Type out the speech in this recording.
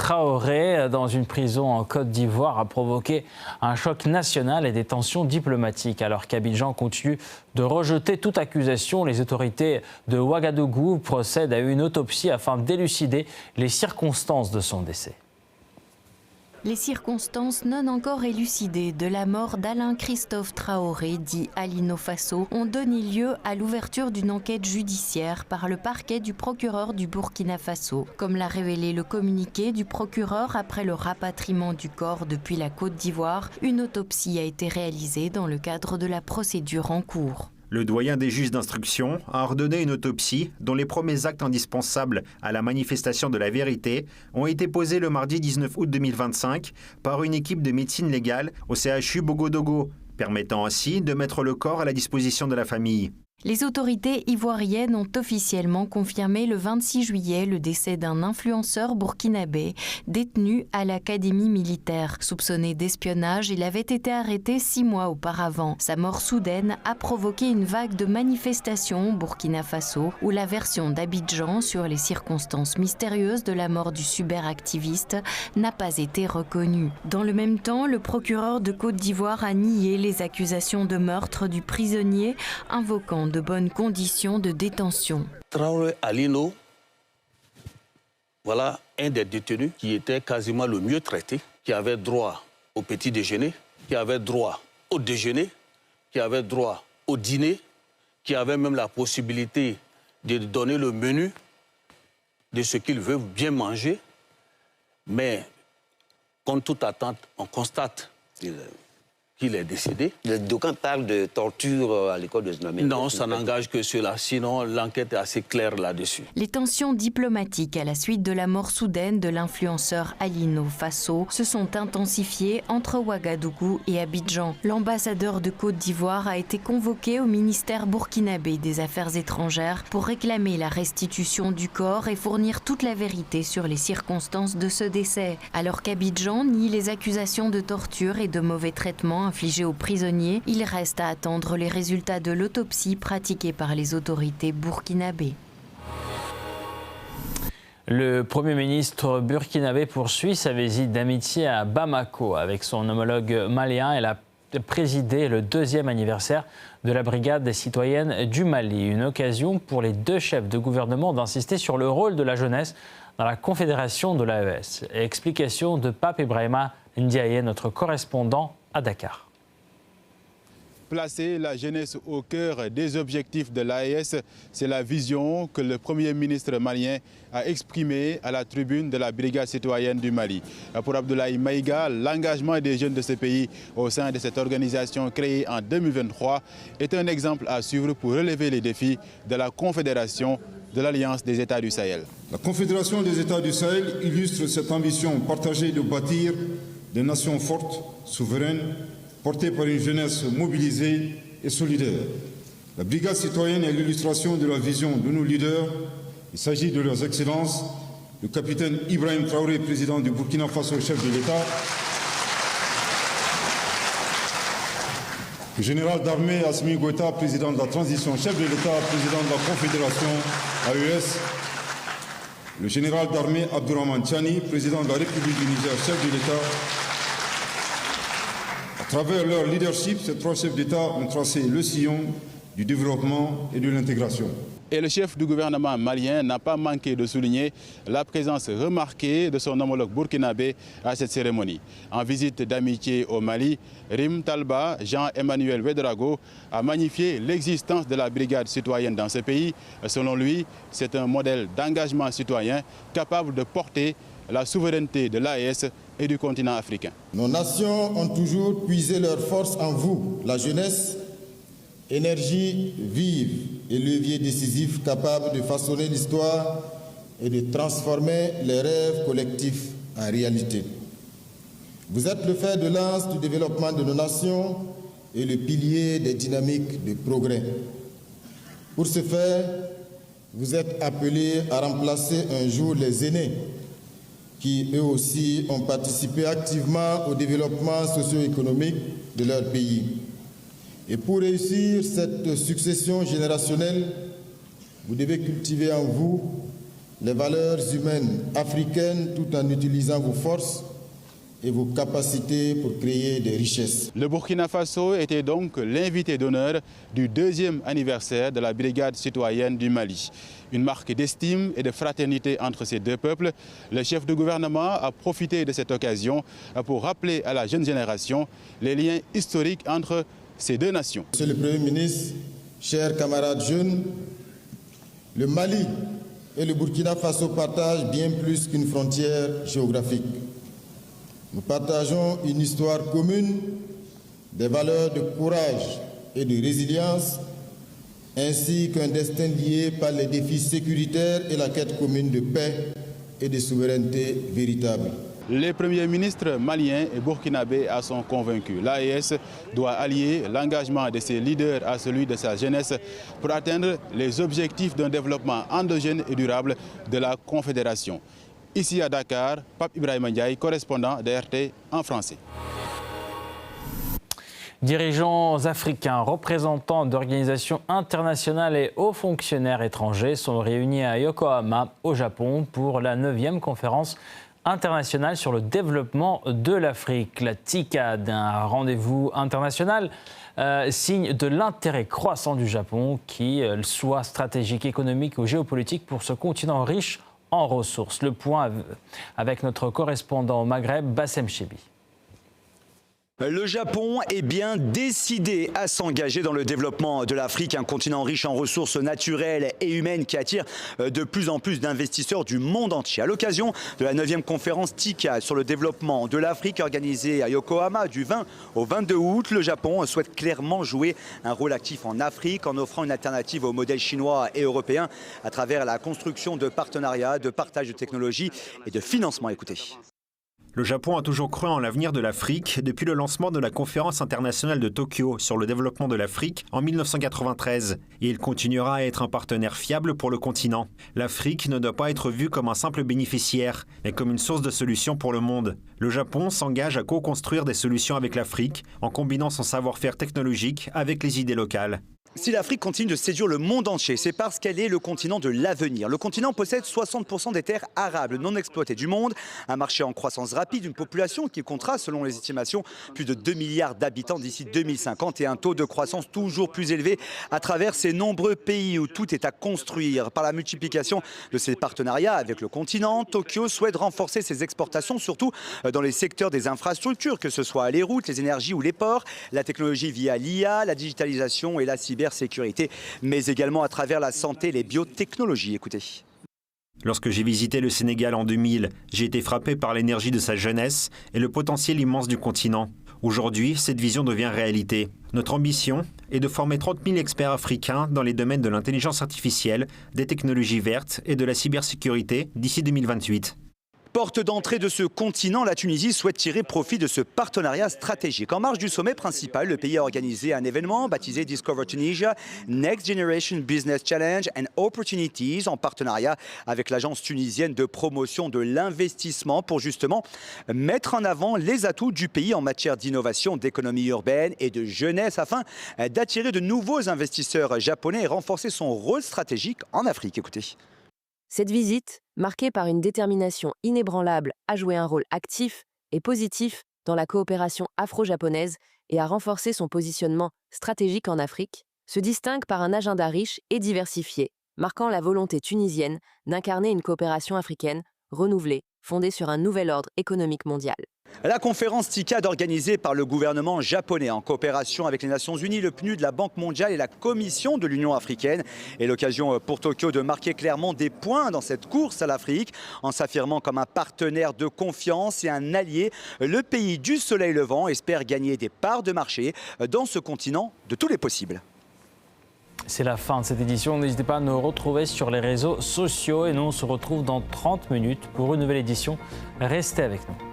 Traoré dans une prison en Côte d'Ivoire a provoqué un choc national et des tensions diplomatiques. Alors qu'Abidjan continue de rejeter toute accusation, les autorités de Ouagadougou procèdent à une autopsie afin d'élucider les circonstances de son décès. Les circonstances non encore élucidées de la mort d'Alain Christophe Traoré, dit Alino Fasso, ont donné lieu à l'ouverture d'une enquête judiciaire par le parquet du procureur du Burkina Faso. Comme l'a révélé le communiqué du procureur après le rapatriement du corps depuis la Côte d'Ivoire, une autopsie a été réalisée dans le cadre de la procédure en cours. Le doyen des juges d'instruction a ordonné une autopsie dont les premiers actes indispensables à la manifestation de la vérité ont été posés le mardi 19 août 2025 par une équipe de médecine légale au CHU Bogodogo, permettant ainsi de mettre le corps à la disposition de la famille. Les autorités ivoiriennes ont officiellement confirmé le 26 juillet le décès d'un influenceur burkinabé détenu à l'académie militaire. Soupçonné d'espionnage, il avait été arrêté 6 mois auparavant. Sa mort soudaine a provoqué une vague de manifestations au Burkina Faso où la version d'Abidjan sur les circonstances mystérieuses de la mort du cyberactiviste n'a pas été reconnue. Dans le même temps, le procureur de Côte d'Ivoire a nié les accusations de meurtre du prisonnier, invoquant de bonnes conditions de détention. Traoré Alino, voilà un des détenus qui était quasiment le mieux traité, qui avait droit au petit déjeuner, qui avait droit au déjeuner, qui avait droit au dîner, qui avait même la possibilité de donner le menu de ce qu'il veut bien manger. Mais, contre toute attente, on constate qu'il est décédé. D'aucuns parlent de torture à l'école de Znamé. Non, ça n'engage que cela. Sinon, l'enquête est assez claire là-dessus. Les tensions diplomatiques à la suite de la mort soudaine de l'influenceur Alino Fasso se sont intensifiées entre Ouagadougou et Abidjan. L'ambassadeur de Côte d'Ivoire a été convoqué au ministère burkinabé des Affaires étrangères pour réclamer la restitution du corps et fournir toute la vérité sur les circonstances de ce décès. Alors qu'Abidjan nie les accusations de torture et de mauvais traitements infligés aux prisonniers, il reste à attendre les résultats de l'autopsie pratiquée par les autorités burkinabées. Le Premier ministre burkinabé poursuit sa visite d'amitié à Bamako avec son homologue malien. Elle a présidé le 2e anniversaire de la Brigade des citoyennes du Mali. Une occasion pour les deux chefs de gouvernement d'insister sur le rôle de la jeunesse dans la confédération de l'AES. Explication de Pape Ibrahima Ndiaye, notre correspondant à Dakar. Placer la jeunesse au cœur des objectifs de l'AES, c'est la vision que le Premier ministre malien a exprimée à la tribune de la Brigade citoyenne du Mali. Pour Abdoulaye Maïga, l'engagement des jeunes de ce pays au sein de cette organisation créée en 2023 est un exemple à suivre pour relever les défis de la Confédération de l'Alliance des États du Sahel. La Confédération des États du Sahel illustre cette ambition partagée de bâtir des nations fortes, souveraines, portées par une jeunesse mobilisée et solidaire. La Brigade citoyenne est l'illustration de la vision de nos leaders. Il s'agit de leurs excellences, le capitaine Ibrahim Traoré, président du Burkina Faso, chef de l'État, le général d'armée Assimi Goïta, président de la transition, chef de l'État, président de la Confédération AES, le général d'armée Abdourahmane Tchani, président de la République du Niger, chef de l'État. À travers leur leadership, ces trois chefs d'État ont tracé le sillon du développement et de l'intégration. Et le chef du gouvernement malien n'a pas manqué de souligner la présence remarquée de son homologue burkinabé à cette cérémonie. En visite d'amitié au Mali, Rim Talba, Jean-Emmanuel Ouédraogo, a magnifié l'existence de la brigade citoyenne dans ce pays. Selon lui, c'est un modèle d'engagement citoyen capable de porter la souveraineté de l'AES et du continent africain. Nos nations ont toujours puisé leur force en vous, la jeunesse, énergie vive et levier décisif capable de façonner l'histoire et de transformer les rêves collectifs en réalité. Vous êtes le fer de lance du développement de nos nations et le pilier des dynamiques de progrès. Pour ce faire, vous êtes appelés à remplacer un jour les aînés qui, eux aussi, ont participé activement au développement socio-économique de leur pays. Et pour réussir cette succession générationnelle, vous devez cultiver en vous les valeurs humaines africaines tout en utilisant vos forces et vos capacités pour créer des richesses. Le Burkina Faso était donc l'invité d'honneur du 2e anniversaire de la Brigade citoyenne du Mali. Une marque d'estime et de fraternité entre ces deux peuples. Le chef de gouvernement a profité de cette occasion pour rappeler à la jeune génération les liens historiques entre ces deux nations. Monsieur le Premier ministre, chers camarades jeunes, le Mali et le Burkina Faso partagent bien plus qu'une frontière géographique. Nous partageons une histoire commune, des valeurs de courage et de résilience, ainsi qu'un destin lié par les défis sécuritaires et la quête commune de paix et de souveraineté véritable. Les premiers ministres maliens et burkinabés en sont convaincus. L'AES doit allier l'engagement de ses leaders à celui de sa jeunesse pour atteindre les objectifs d'un développement endogène et durable de la Confédération. Ici à Dakar, Pape Ibrahima Ndiaye, correspondant d'RT en français. Dirigeants africains, représentants d'organisations internationales et hauts fonctionnaires étrangers sont réunis à Yokohama, au Japon, pour la 9e conférence internationale sur le développement de l'Afrique. La TICAD, un rendez-vous international, signe de l'intérêt croissant du Japon, qu'il soit stratégique, économique ou géopolitique, pour ce continent riche en ressources. Le point avec notre correspondant au Maghreb, Bassem Chebi. Le Japon est bien décidé à s'engager dans le développement de l'Afrique, un continent riche en ressources naturelles et humaines qui attire de plus en plus d'investisseurs du monde entier. À l'occasion de la 9e conférence TICAD sur le développement de l'Afrique organisée à Yokohama du 20 au 22 août, le Japon souhaite clairement jouer un rôle actif en Afrique en offrant une alternative au modèle chinois et européen à travers la construction de partenariats, de partage de technologies et de financement. Écoutez. Le Japon a toujours cru en l'avenir de l'Afrique depuis le lancement de la conférence internationale de Tokyo sur le développement de l'Afrique en 1993. Et il continuera à être un partenaire fiable pour le continent. L'Afrique ne doit pas être vue comme un simple bénéficiaire, mais comme une source de solutions pour le monde. Le Japon s'engage à co-construire des solutions avec l'Afrique en combinant son savoir-faire technologique avec les idées locales. Si l'Afrique continue de séduire le monde entier, c'est parce qu'elle est le continent de l'avenir. Le continent possède 60% des terres arables non exploitées du monde, un marché en croissance rapide, une population qui comptera, selon les estimations, plus de 2 milliards d'habitants d'ici 2050 et un taux de croissance toujours plus élevé à travers ces nombreux pays où tout est à construire. Par la multiplication de ces partenariats avec le continent, Tokyo souhaite renforcer ses exportations, surtout dans les secteurs des infrastructures, que ce soit les routes, les énergies ou les ports, la technologie via l'IA, la digitalisation et la cybersécurité, mais également à travers la santé et les biotechnologies. Écoutez. Lorsque j'ai visité le Sénégal en 2000, j'ai été frappé par l'énergie de sa jeunesse et le potentiel immense du continent. Aujourd'hui, cette vision devient réalité. Notre ambition est de former 30 000 experts africains dans les domaines de l'intelligence artificielle, des technologies vertes et de la cybersécurité d'ici 2028. Porte d'entrée de ce continent, la Tunisie souhaite tirer profit de ce partenariat stratégique. En marge du sommet principal, le pays a organisé un événement baptisé Discover Tunisia, Next Generation Business Challenge and Opportunities, en partenariat avec l'agence tunisienne de promotion de l'investissement pour justement mettre en avant les atouts du pays en matière d'innovation, d'économie urbaine et de jeunesse afin d'attirer de nouveaux investisseurs japonais et renforcer son rôle stratégique en Afrique. Écoutez. Cette visite, marquée par une détermination inébranlable à jouer un rôle actif et positif dans la coopération afro-japonaise et à renforcer son positionnement stratégique en Afrique, se distingue par un agenda riche et diversifié, marquant la volonté tunisienne d'incarner une coopération africaine renouvelée, fondée sur un nouvel ordre économique mondial. La conférence TICAD organisée par le gouvernement japonais en coopération avec les Nations Unies, le PNUD, la Banque mondiale et la Commission de l'Union africaine est l'occasion pour Tokyo de marquer clairement des points dans cette course à l'Afrique en s'affirmant comme un partenaire de confiance et un allié. Le pays du soleil levant espère gagner des parts de marché dans ce continent de tous les possibles. C'est la fin de cette édition. N'hésitez pas à nous retrouver sur les réseaux sociaux et nous on se retrouve dans 30 minutes pour une nouvelle édition. Restez avec nous.